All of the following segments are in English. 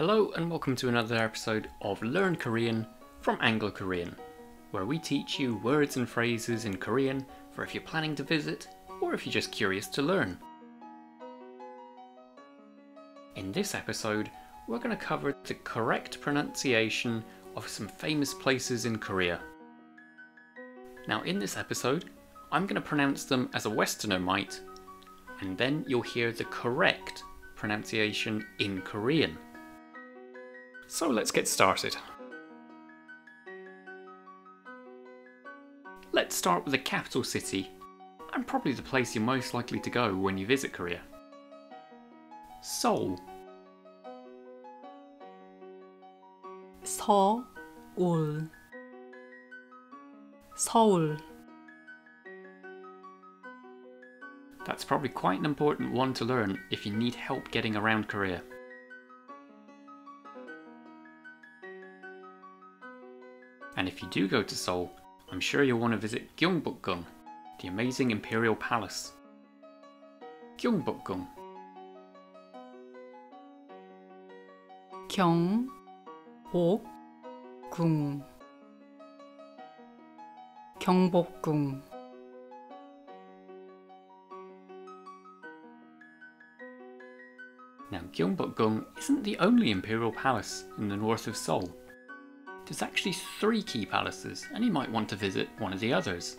Hello and welcome to another episode of Learn Korean from Anglo Korean, where we teach you words and phrases in Korean for if you're planning to visit or if you're just curious to learn. In this episode, we're going to cover the correct pronunciation of some famous places in Korea. Now in this episode, I'm going to pronounce them as a Westerner might, and then you'll hear the correct pronunciation in Korean. So let's get started. Let's start with the capital city, and probably the place you're most likely to go when you visit Korea. Seoul. 서울 서울 That's probably quite an important one to learn if you need help getting around Korea. And if you do go to Seoul, I'm sure you'll want to visit Gyeongbokgung, the amazing imperial palace. Gyeongbokgung. 경복궁 경복궁 Now Gyeongbokgung isn't the only imperial palace in the north of Seoul. There's actually 3 key palaces, and you might want to visit one of the others.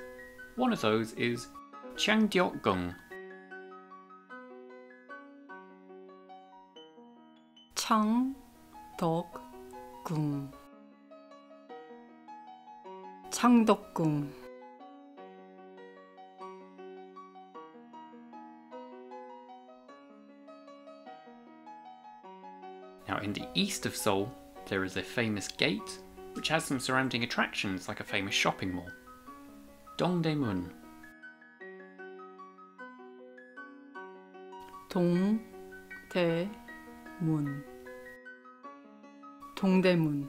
One of those is Changdeokgung. 창덕궁 창덕궁 Now in the east of Seoul, there is a famous gate, which has some surrounding attractions like a famous shopping mall. Dongdaemun. 동대문 동대문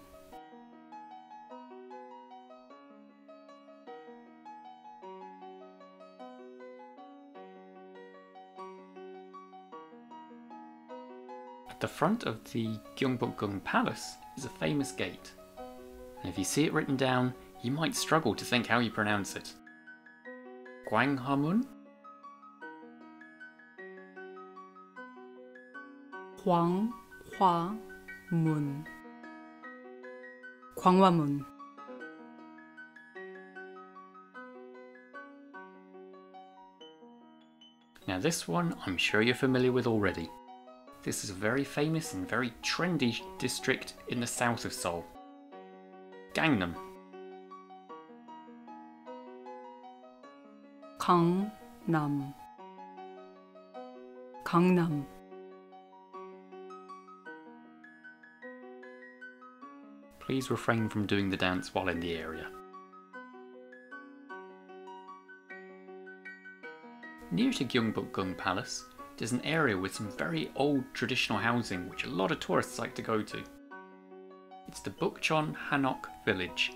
At the front of the Gyeongbokgung Palace is a famous gate. And if you see it written down, you might struggle to think how you pronounce it. Gwanghwamun? 광화문 광화문 Now this one I'm sure you're familiar with already. This is a very famous and very trendy district in the south of Seoul. Gangnam. 강남 강남 Please refrain from doing the dance while in the area. Near to Gyeongbokgung Palace, there's an area with some very old traditional housing which a lot of tourists like to go to. It's the Bukchon Hanok village.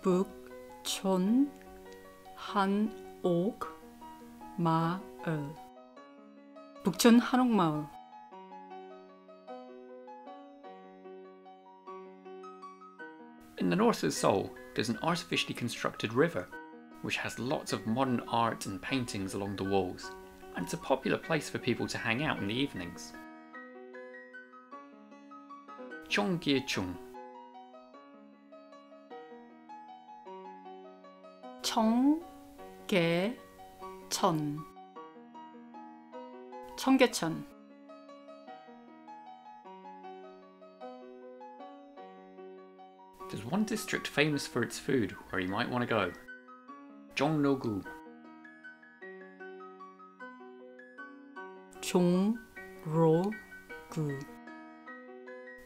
북촌 한옥 마을 북촌 한옥 마을 In the north of Seoul, there's an artificially constructed river, which has lots of modern art and paintings along the walls, and it's a popular place for people to hang out in the evenings. Cheonggyecheon. 청계천 청계천 There's one district famous for its food where you might want to go. Jongno-gu. 종로구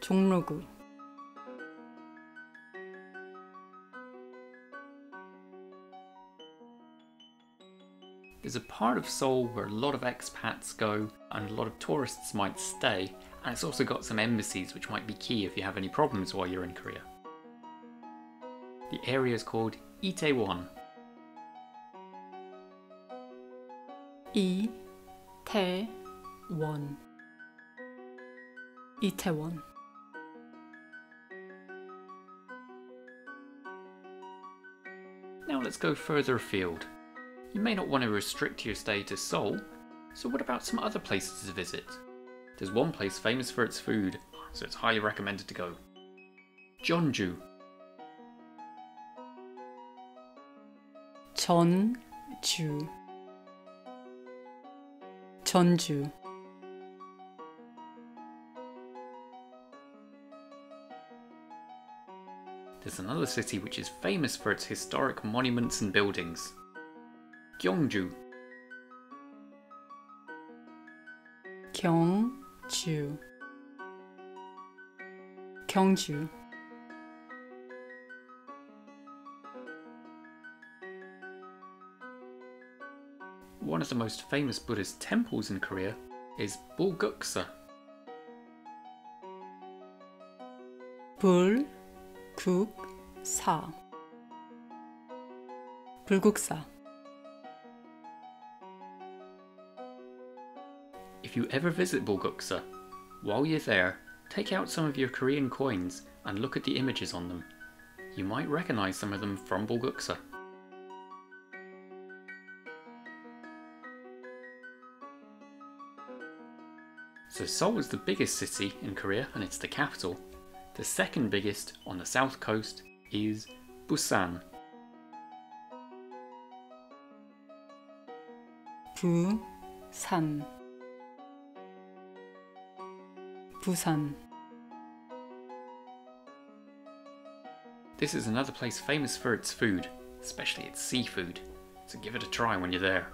종로구 There's a part of Seoul where a lot of expats go and a lot of tourists might stay, and it's also got some embassies which might be key if you have any problems while you're in Korea. The area is called Itaewon. 이태원 원 이태원 Now let's go further afield. You may not want to restrict your stay to Seoul, so what about some other places to visit? There's one place famous for its food, so it's highly recommended to go. Jeonju. 전주 전주 There's another city which is famous for its historic monuments and buildings. Gyeongju. 경주 경주 One of the most famous Buddhist temples in Korea is Bulguksa. 불국사 불국사 If you ever visit Bulguksa, while you're there, take out some of your Korean coins and look at the images on them. You might recognize some of them from Bulguksa. So Seoul is the biggest city in Korea and it's the capital. The second biggest on the south coast is Busan. 부산 부산 This is another place famous for its food, especially its seafood, so give it a try when you're there.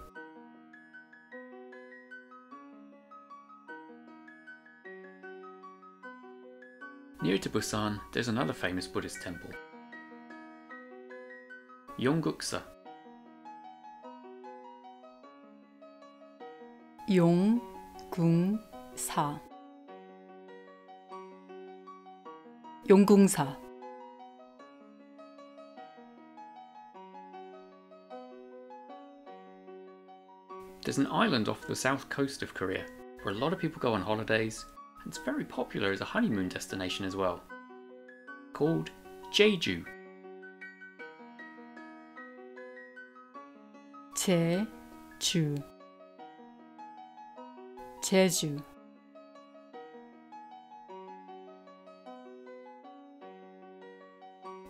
Near to Busan, there's another famous Buddhist temple. Yongguksa. 용궁사 용궁사 There's an island off the south coast of Korea where a lot of people go on holidays, and it's very popular as a honeymoon destination as well, called Jeju. 제주 제주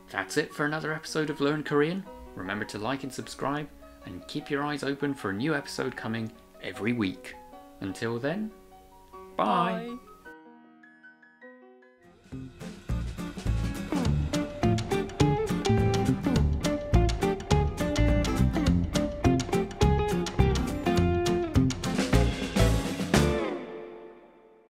That's it for another episode of Learn Korean. Remember to like and subscribe, and keep your eyes open for a new episode coming every week. Until then, bye. Bye.